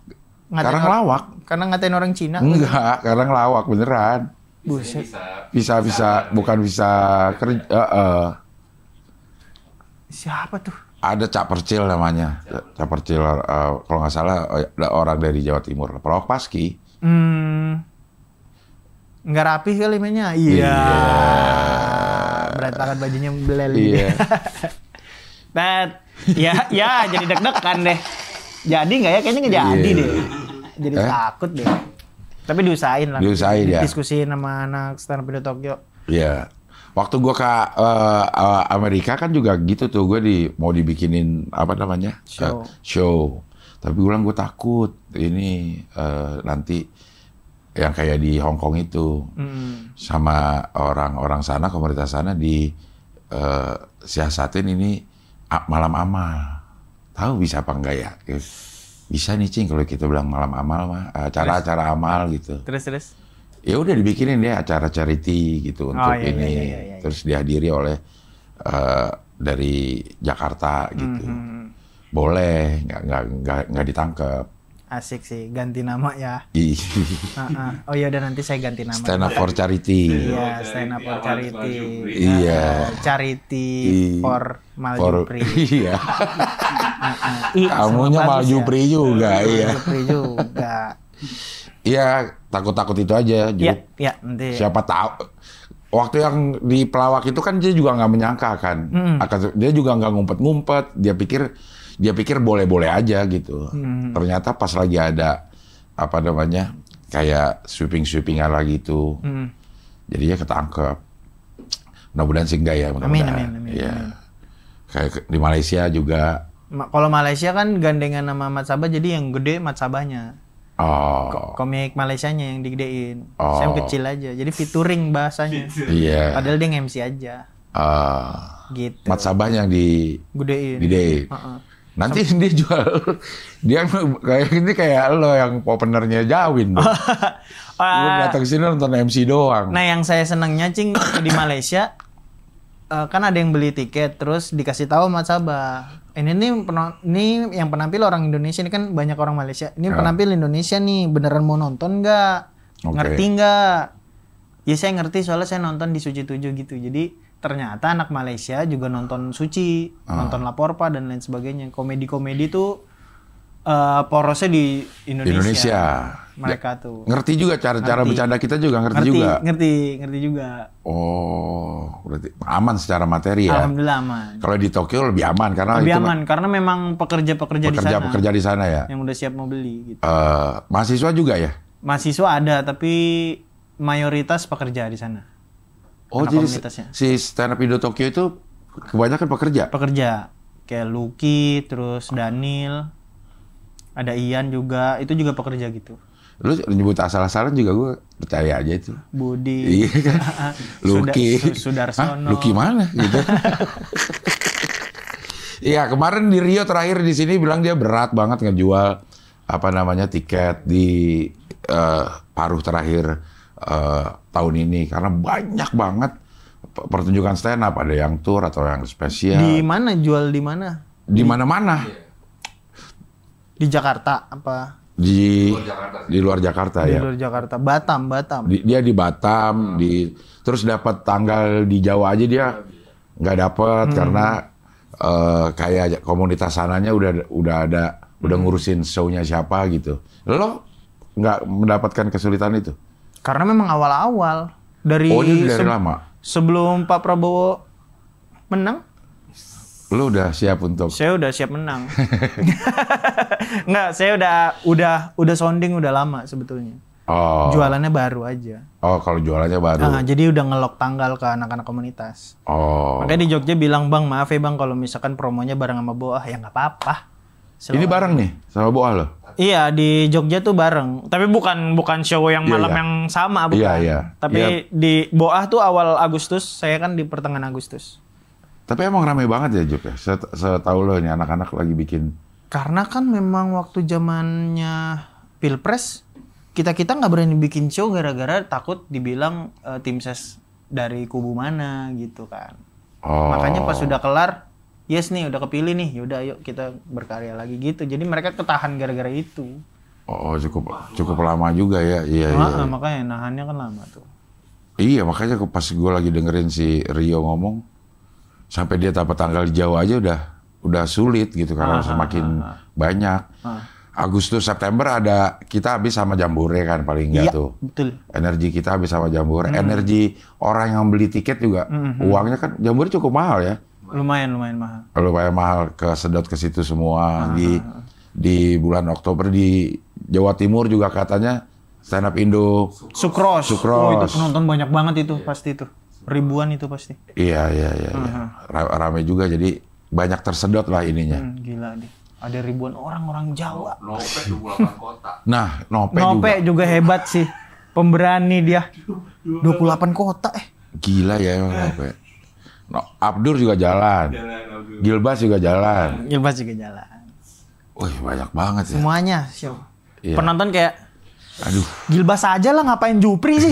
Karena ngelawak. Karena ngatain orang Cina? Enggak, karena ngelawak beneran. Buset. Bisa bukan bisa kerja. Siapa tuh? Ada Cak Percil namanya. Cak Percil kalau nggak salah orang dari Jawa Timur. Pelawak Paski. Nggak rapi kali mainnya. Iya. Berantakan bajunya belel. Iya. Nah, Ya, jadi deg-degan deh. Jadi nggak ya? Kayaknya nggak jadi Iya. deh. Jadi takut deh. Tapi diusahain lah. Diusahain ya. Diskusiin sama anak stand up Indo Tokyo. Iya. Waktu gua ke Amerika kan juga gitu tuh, gue mau dibikinin apa namanya show. Tapi gue bilang gue takut ini nanti yang kayak di Hong Kong itu sama orang-orang sana, komunitas sana di siasatin ini malam amal. Tahu bisa apa enggak ya? Bisa nih Cing kalau kita bilang malam amal mah acara-acara amal gitu. Terus. Ya udah dibikinin deh acara charity gitu untuk ini. Iya. Terus dihadiri oleh dari Jakarta gitu. Boleh, nggak ditangkap. Asik sih, ganti nama ya. Ih. Oh iya udah nanti saya ganti nama. Stand up for charity. Iya, stand up for charity. Iya. Charity for Maljupri. Iya. Kamunya Maljupri juga, iya. Maljupri juga. Iya, takut-takut itu aja. Iya, nanti. Siapa tahu. Waktu yang di pelawak itu kan dia juga nggak menyangka kan. Dia juga nggak ngumpet-ngumpet. Dia pikir boleh-boleh aja gitu. Ternyata pas lagi ada apa namanya kayak sweeping-sweepingan lagi itu, jadinya ketangkep. Mudah-mudahan sih enggak ya. Amin. Ya. Kayak di Malaysia juga. Kalau Malaysia kan gandengan sama Mat Sabah, jadi yang gede Mat Sabahnya. Oh. Komik Malaysianya yang digedein. Oh. Saya kecil aja. Jadi featuring bahasanya. Iya. Padahal dia MC aja. Gitu. Mat Sabah yang Gedein. Nanti dia jual, dia kayak ini kayak lo yang openernya Jawin. Gue datang ke sini nonton MC doang. Nah yang saya senangnya Cing di Malaysia, kan ada yang beli tiket terus dikasih tahu Mat Sabah. Ini yang penampil orang Indonesia, ini kan banyak orang Malaysia. Ini penampil Indonesia nih, beneran mau nonton nggak? Ngerti nggak? Ya saya ngerti soalnya saya nonton di Suci 7 gitu. Jadi ternyata anak Malaysia juga nonton Suci, nonton Laporpa dan lain sebagainya. Komedi-komedi tuh porosnya di Indonesia. Mereka tuh. Ngerti juga cara bercanda kita juga ngerti juga. Ngerti juga. Oh, berarti aman secara materi ya. Alhamdulillah aman. Kalau di Tokyo lebih aman karena karena memang pekerja di sana ya. Yang udah siap mau beli gitu. Mahasiswa juga ya? Mahasiswa ada tapi mayoritas pekerja di sana. Oh, jadi si stand up Indo Tokyo itu kebanyakan pekerja. Kayak Lucky, terus Daniel, ada Ian juga, itu juga pekerja gitu. Lu nyebut asal-asalan juga gue percaya aja itu. Budi. Iya kan. Lucky. Sudarsono. Lucky mana gitu. Iya, kemarin di Rio terakhir di sini bilang dia berat banget ngejual apa namanya tiket di paruh terakhir tahun ini karena banyak banget pertunjukan stand up, ada yang tour atau yang spesial. Di mana jual di mana? Di mana-mana. Di Jakarta apa? Di luar Jakarta ya. Di luar Jakarta, Batam. Dia di Batam, terus dapat tanggal di Jawa aja dia nggak dapat karena kayak komunitas sananya udah ngurusin show-nya siapa gitu. Lo nggak mendapatkan kesulitan itu? Karena memang awal-awal dari lama. Sebelum Pak Prabowo menang. Lu udah siap untuk? Saya udah siap menang. Nggak, saya udah sounding udah lama sebetulnya. Oh. Jualannya baru aja. Oh, kalau jualannya baru. Nah, jadi udah ngelok tanggal ke anak-anak komunitas. Oh. Makanya di Jogja bilang, "Bang, maaf ya Bang kalau misalkan promonya bareng sama Boah." Ya nggak apa-apa. Ini bareng nih sama Boah lo? Iya, di Jogja tuh bareng. Tapi bukan show yang malam yang sama, bukan. Iya. Tapi di Boah tuh awal Agustus, saya kan di pertengahan Agustus. Tapi emang ramai banget ya, Job ya? Setahu lo ini anak-anak lagi bikin. Karena kan memang waktu zamannya Pilpres, kita nggak berani bikin show gara-gara takut dibilang tim ses dari kubu mana gitu kan. Oh. Makanya pas sudah kelar, yes nih udah kepilih nih, yaudah ayo kita berkarya lagi gitu. Jadi mereka ketahan gara-gara itu. Oh, cukup lama juga ya. Iya. Makanya nahannya kan lama tuh. Iya, makanya pas gue lagi dengerin si Rio ngomong, sampai dia dapat tanggal di Jawa aja udah sulit gitu karena semakin banyak. Agustus September kita habis sama Jambore kan paling enggak tuh. Betul. Energi kita habis sama Jambore. Energi orang yang beli tiket juga uangnya kan Jambore cukup mahal ya. Lumayan mahal. Lumayan mahal, kesedot ke situ semua. Di bulan Oktober di Jawa Timur juga katanya stand up Indo. Sukros. Sukros. Oh, itu penonton banyak banget itu pasti itu. Ribuan itu pasti. Iya. Rame juga, jadi banyak tersedot lah ininya. Gila deh. Ada ribuan orang Jawa. Nope 28 kota. Nah, Nope juga hebat sih. Pemberani dia. 28 kota Gila ya emang Nope. Abdur juga jalan. Gilbas juga jalan. Wih, banyak banget ya. Semuanya show. Iya. Penonton kayak Aduh. Gilbas aja lah, ngapain Jupri sih?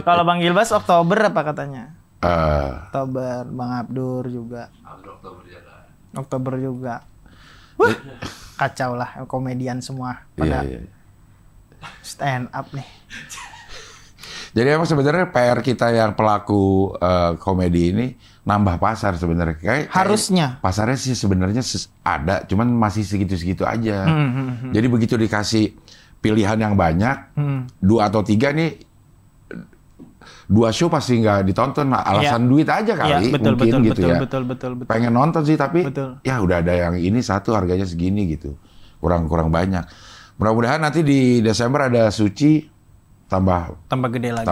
Kalau Bang Gilbas Oktober apa katanya? Oktober, Bang Abdur juga. Oktober juga. Wah, kacau lah, komedian semua pada stand up nih. Jadi emang sebenarnya PR kita yang pelaku komedi ini nambah pasar sebenarnya. Harusnya. Pasarnya sih sebenarnya ada, cuman masih segitu-segitu aja. Jadi begitu dikasih pilihan yang banyak, 2 atau 3 nih, 2 show pasti nggak ditonton. Alasan duit aja kali, mungkin gitu ya. Betul. Pengen nonton sih, tapi ya udah ada yang ini satu harganya segini gitu. Kurang banyak. Mudah-mudahan nanti di Desember ada Suci tambah gede lagi.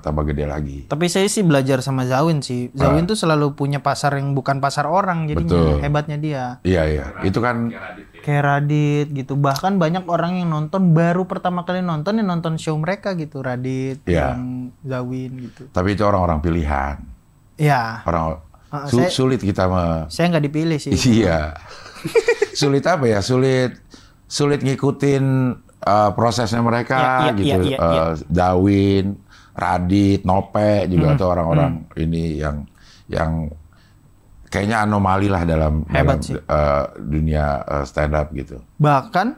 Tambah gede lagi. Tapi saya sih belajar sama Zawin sih. Zawin tuh selalu punya pasar yang bukan pasar orang, jadinya hebatnya dia. Iya. Itu kan kayak Radit gitu. Bahkan banyak orang yang nonton baru pertama kali nonton show mereka gitu. Radit, yang Zawin gitu. Tapi itu orang-orang pilihan. Iya. Sulit kita saya nggak dipilih sih. Iya. Sulit apa ya? Sulit ngikutin prosesnya mereka gitu. Zawin, Radit, Nope juga tuh orang-orang ini yang kayaknya anomali lah dalam dunia stand up gitu. Bahkan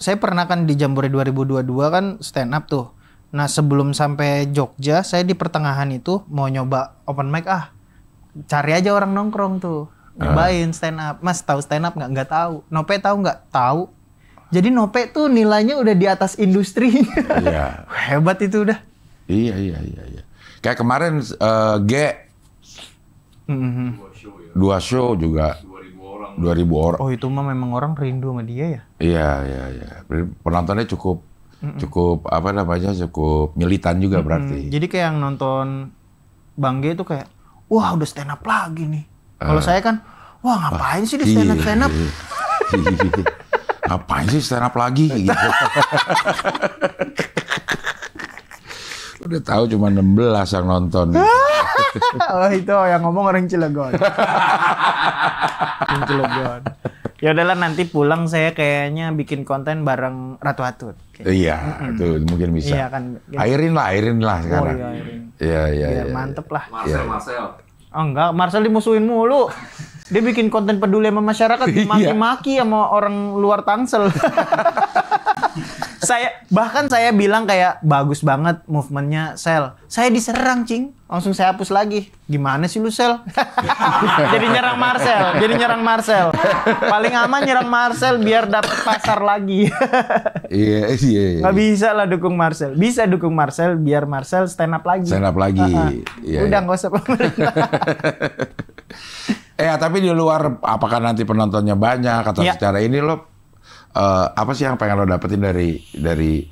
saya pernah kan di Jambore 2022 kan stand up tuh. Nah, sebelum sampai Jogja, saya di pertengahan itu mau nyoba open mic cari aja orang nongkrong tuh. Nyobain stand up. Mas tahu stand up nggak? Nggak tahu. Nope tahu nggak? Tahu. Jadi Nope tuh nilainya udah di atas industri. Iya. Hebat itu udah. Iya. Kayak kemarin dua show juga 2.000 orang. Oh, itu mah memang orang rindu sama dia ya. Iya. Penontonnya cukup cukup militan juga berarti. Jadi kayak yang nonton Bang G itu kayak, wah udah stand up lagi nih. Kalau saya kan, wah ngapain sih di stand up? Ngapain sih stand up lagi gitu. Udah tahu cuma 16 yang nonton. Oh, itu yang ngomong orang Cilegon. Ya udahlah, nanti pulang saya kayaknya bikin konten bareng Ratu Atut. Iya, itu mungkin bisa. Iya kan. Airin lah sekarang. Iya. Mantep lah. Marcel. Oh enggak, Marcel dimusuhin mulu. Dia bikin konten peduli sama masyarakat, dimaki-maki sama orang luar Tangsel. Saya bilang kayak bagus banget movementnya Sel. Saya diserang, Cing. Langsung saya hapus lagi. Gimana sih lu, Sel? Jadi nyerang Marcel. Paling aman nyerang Marcel biar dapat pasar lagi. Iya. Nggak bisa lah dukung Marcel. Bisa dukung Marcel biar Marcel stand up lagi. Udah nggak usah pemerintah. Tapi di luar, apakah nanti penontonnya banyak atau secara ini lo apa sih yang pengen lo dapetin dari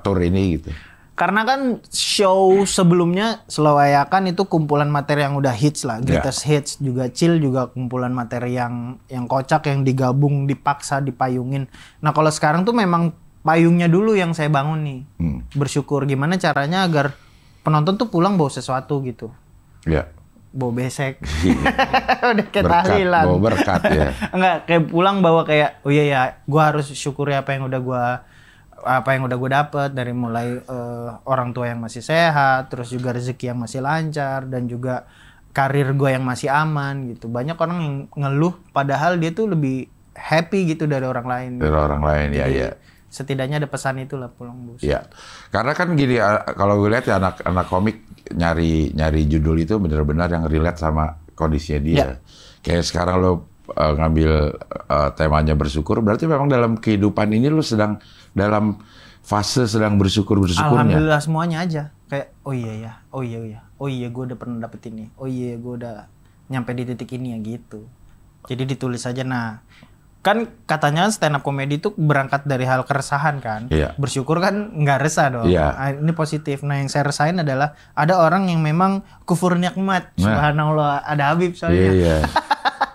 tour ini gitu? Karena kan show sebelumnya Selawayakan itu kumpulan materi yang udah hits lah, greatest hits, juga Chill juga kumpulan materi yang kocak, yang digabung, dipaksa, dipayungin. Nah kalau sekarang tuh memang payungnya dulu yang saya bangun nih. Bersyukur gimana caranya agar penonton tuh pulang bawa sesuatu gitu. Iya. Bawa besek. Udah kayak tahlilan. Bawa berkat ya. Enggak, kayak pulang bawa kayak, oh iya ya, gue harus syukuri apa yang udah gue dapet dari mulai orang tua yang masih sehat, terus juga rezeki yang masih lancar, dan juga karir gue yang masih aman gitu. Banyak orang yang ngeluh padahal dia tuh lebih happy gitu dari orang lain. Dari orang lain. Jadi, setidaknya ada pesan itulah pulang bos. Iya. Karena kan gini, kalau gue lihat ya anak komik nyari judul itu benar-benar yang relate sama kondisinya dia. Kayak sekarang lo ngambil temanya bersyukur, berarti memang dalam kehidupan ini lo sedang dalam fase sedang bersyukur-bersyukurnya. Alhamdulillah semuanya aja. kayak oh iya gue udah pernah dapet ini, oh iya gue udah nyampe di titik ini ya gitu. Jadi ditulis aja. Nah kan katanya stand up comedy itu berangkat dari hal keresahan kan. Iya. Bersyukur kan nggak resah dong. Iya. Nah, ini positif. Nah yang saya resahin adalah ada orang yang memang kufur nikmat. Subhanallah, ada Habib soalnya. Iya.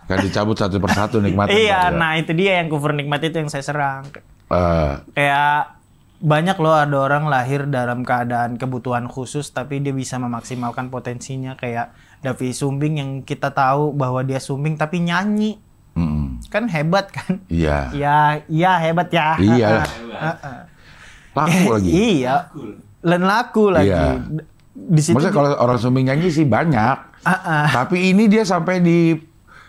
Kan dicabut satu persatu nikmatnya. Iya, nah itu dia yang kufur nikmat itu yang saya serang. Kayak banyak loh ada orang lahir dalam keadaan kebutuhan khusus tapi dia bisa memaksimalkan potensinya, kayak Davi Sumbing yang kita tahu bahwa dia sumbing tapi nyanyi. Kan hebat kan? Iya. Iya hebat ya. Iya. Laku lagi. Iya. Laku lagi. Iya. Di situ Maksudnya kalau orang sumbing nyanyi sih banyak. Tapi ini dia sampai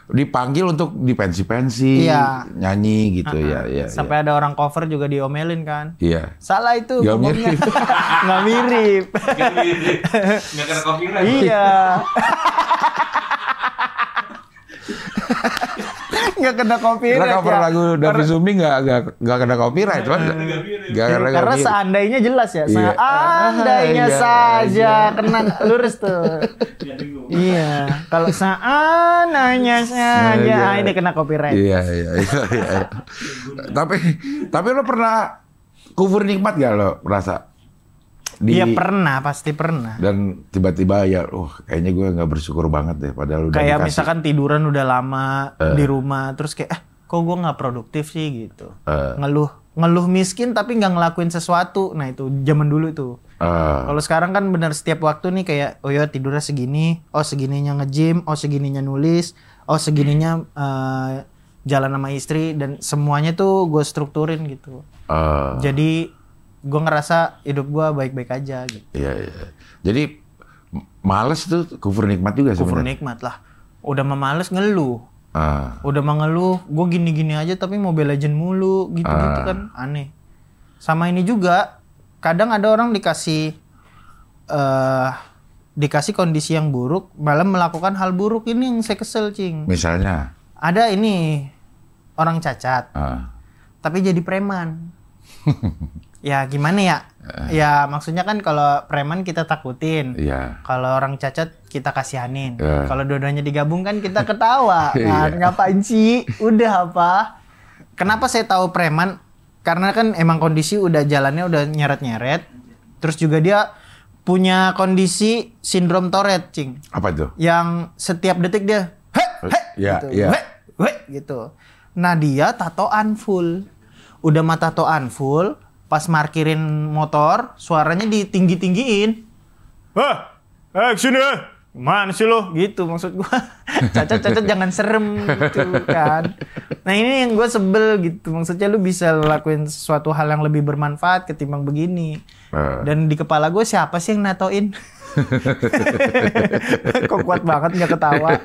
dipanggil untuk di pensi-pensi Iya. nyanyi gitu ya. sampai ada orang cover juga diomelin kan. Iya. Salah itu Nggak ngomongnya. mirip. Nggak mirip. Nggak kena copyright. Iya. Nggak kena copyright. Kita cover ya. lagu Davi Sumbing nggak kena copyright, cuman nggak kena Karena copyright. seandainya jelas ya. Iya. Seandainya Iya, saja kena lurus tuh. Iya. Kalau seandainya saja Iya. ini kena copyright. Iya. Tapi lo pernah kufur nikmat gak lo merasa? Iya pernah, pasti pernah. Dan tiba-tiba ya, kayaknya gue nggak bersyukur banget deh, padahal udah Kayak dikasih. misalkan tiduran udah lama di rumah, terus kayak kok gue nggak produktif sih gitu. Ngeluh miskin tapi nggak ngelakuin sesuatu. Nah itu zaman dulu tuh. Kalau sekarang kan bener setiap waktu nih kayak oh ya tidurnya segini, oh segininya nge-gym, oh segininya nulis, oh segininya jalan sama istri, dan semuanya tuh gue strukturin gitu. Jadi gue ngerasa hidup gue baik-baik aja gitu. Iya. Jadi males tuh kufur nikmat juga Kufur sebenarnya. nikmat lah. Udah memales ngeluh. Udah mengeluh, gue gini-gini aja tapi Mobile Legend mulu gitu-gitu kan aneh. Sama ini juga, kadang ada orang dikasih kondisi yang buruk, malah melakukan hal buruk. Ini yang saya kesel, Cing. Misalnya? Ada ini orang cacat, tapi jadi preman. Ya gimana ya? Ya maksudnya kan kalau preman kita takutin. Iya. Kalau orang cacat kita kasihanin. Iya. Kalau dua-duanya digabung kan kita ketawa. Iya. Ngapain sih? Udah apa? Kenapa saya tahu preman? Karena kan emang kondisi udah jalannya udah nyeret-nyeret. Terus juga dia punya kondisi sindrom Tourette, Cing. Apa itu? Yang setiap detik dia Iya, gitu. iya. Gitu. Nah, dia tatoan full. Udah mah tatoan full, pas markirin motor, suaranya ditinggi-tinggiin. Sini. Mana sih lo? Gitu maksud gua. Cacat-cacat jangan serem gitu kan. Nah, ini yang gua sebel gitu. Maksudnya lu bisa lakuin sesuatu hal yang lebih bermanfaat ketimbang begini. Dan di kepala gua siapa sih yang natoin? Kok kuat banget nggak ketawa.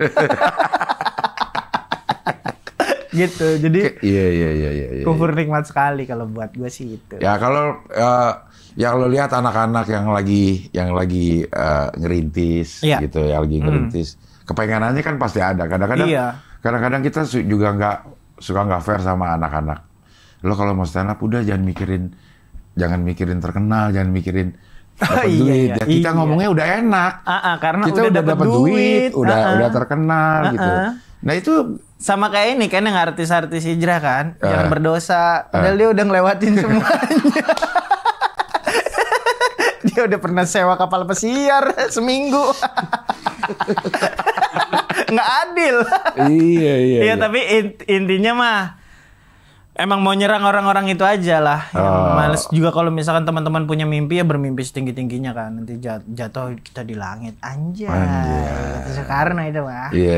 Gitu. Jadi Iya. kufur nikmat sekali kalau buat gue sih itu. Ya kalau yang lo lihat anak-anak yang lagi ngerintis Iya. gitu, yang lagi ngerintis, kepengenannya kan pasti ada. Kadang-kadang kita juga suka nggak fair sama anak-anak. Lo kalau mau stand up udah jangan mikirin terkenal, jangan mikirin dapat duit. Ya, kita ngomongnya udah enak. Karena kita udah dapat duit, udah terkenal gitu. Nah itu sama kayak ini kan yang artis-artis hijrah kan, jangan berdosa. Padahal dia udah ngelewatin semuanya. Dia udah pernah sewa kapal pesiar seminggu. Nggak adil. Iya. Tapi intinya mah emang mau nyerang orang-orang itu aja lah. Males juga kalau misalkan teman-teman punya mimpi ya bermimpi setinggi-tingginya kan. Nanti jatuh kita di langit. Anjay. Karena itu mah. Iya.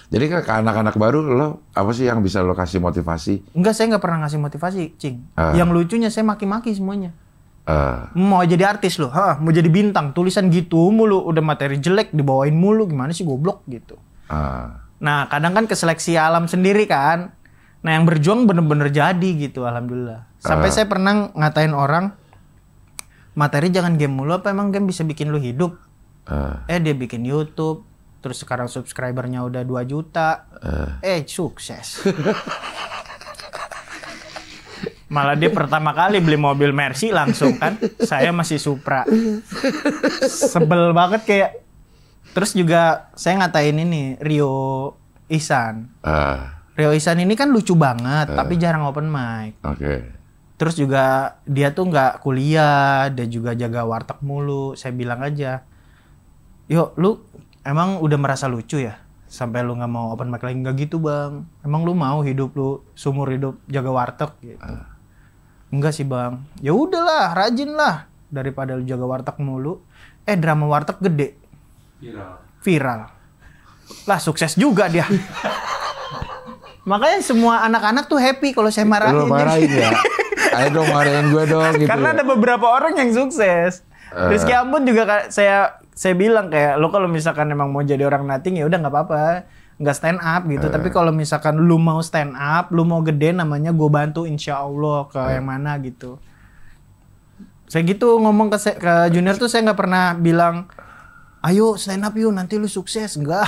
Jadi ke anak-anak baru lo apa sih yang bisa lo kasih motivasi? Enggak, saya nggak pernah ngasih motivasi, Cing. Yang lucunya saya maki-maki semuanya. Mau jadi artis lo, mau jadi bintang, tulisan gitu mulu, udah materi jelek dibawain mulu, gimana sih goblok gitu. Nah, kadang kan keseleksi alam sendiri kan. Nah, yang berjuang bener-bener jadi gitu, alhamdulillah. Sampai saya pernah ngatain orang, materi jangan game mulu, apa emang game bisa bikin lu hidup? Dia bikin YouTube, terus sekarang subscribernya udah 2 juta. Sukses. Malah dia pertama kali beli mobil Mercy langsung kan. Saya masih Supra. Sebel banget kayak. Terus juga saya ngatain ini Rio Ihsan. Rio Ihsan ini kan lucu banget, tapi jarang open mic. Oke. Terus juga dia tuh nggak kuliah, dia juga jaga warteg mulu. Saya bilang aja, yuk lu emang udah merasa lucu ya? Sampai lu nggak mau open mic lagi? Nggak gitu bang. Emang lu mau hidup lu seumur hidup jaga warteg gitu? Enggak sih bang. Ya udahlah, rajin lah daripada lu jaga warteg mulu. Drama warteg gede. Viral. Lah sukses juga dia. Makanya semua anak-anak tuh happy kalau saya marahin. Lu marahin ya? Ayo dong marahin gue dong gitu. Karena ada beberapa orang yang sukses. Rizky Ambon juga saya bilang kayak lo kalau misalkan emang mau jadi orang nothing ya udah nggak apa-apa, nggak stand up gitu. Tapi kalau misalkan lu mau stand up, lu mau gede namanya gue bantu insya Allah ke yang mana gitu. Saya gitu ngomong ke junior tuh saya nggak pernah bilang ayo stand up yuk nanti lu sukses, enggak.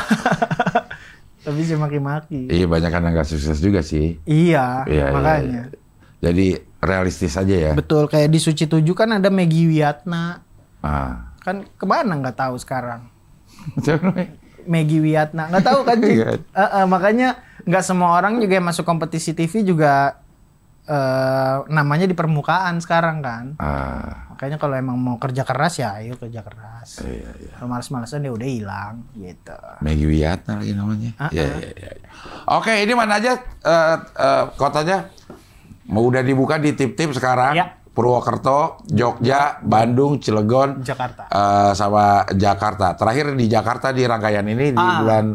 Tapi saya maki-maki. Iya banyak kan yang nggak sukses juga sih. Iya makanya. Iya. Jadi realistis aja ya. Betul, kayak di Suci 7 kan ada Maggie Wiatna. Kan kemana nggak tahu sekarang. Maggie Wiatna nggak tahu kan. Makanya nggak semua orang juga yang masuk kompetisi TV juga namanya di permukaan sekarang kan. Makanya kalau emang mau kerja keras ya ayo kerja keras. Kalau malas-malasan ya udah hilang gitu. Maggie Wiatna lagi namanya. Iya. Oke, ini mana aja kotanya? Mau udah dibuka di tip-tip sekarang. Ya. Purwokerto, Jogja, Bandung, Cilegon, Jakarta. Sama Jakarta. Terakhir di Jakarta di rangkaian ini di bulan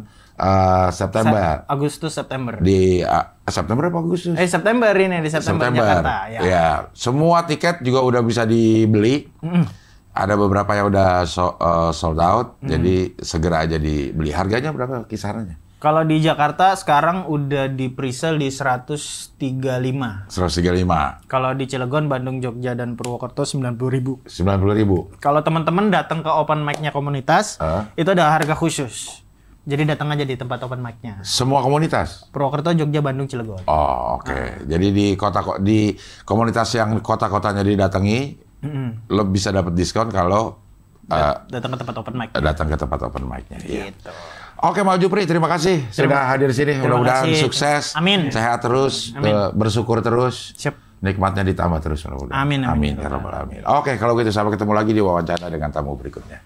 September. Agustus September. Di September apa Agustus? September ini di September. Jakarta. Ya. Semua tiket juga udah bisa dibeli. Ada beberapa yang udah sold out. Jadi segera aja dibeli. Harganya berapa kisarannya? Kalau di Jakarta sekarang udah di pre-sale di 135. 135. Kalau di Cilegon, Bandung, Jogja, dan Purwokerto 90.000. 90.000. Kalau teman-teman datang ke open mic-nya komunitas, itu ada harga khusus. Jadi datang aja di tempat open mic-nya. Semua komunitas? Purwokerto, Jogja, Bandung, Cilegon. Oh, oke. Jadi di komunitas yang kota-kotanya didatangi, lo bisa dapat diskon kalau datang ke tempat open mic. Datang ke tempat open mic-nya. Gitu. Oke, Mal Jupri, terima kasih sudah hadir di sini. Mudah-mudahan kasih. sukses, Amin. sehat terus, bersyukur terus, nikmatnya ditambah terus. Amin. Ya Rabbal Alamin. Oke, kalau gitu sampai ketemu lagi di wawancara dengan tamu berikutnya.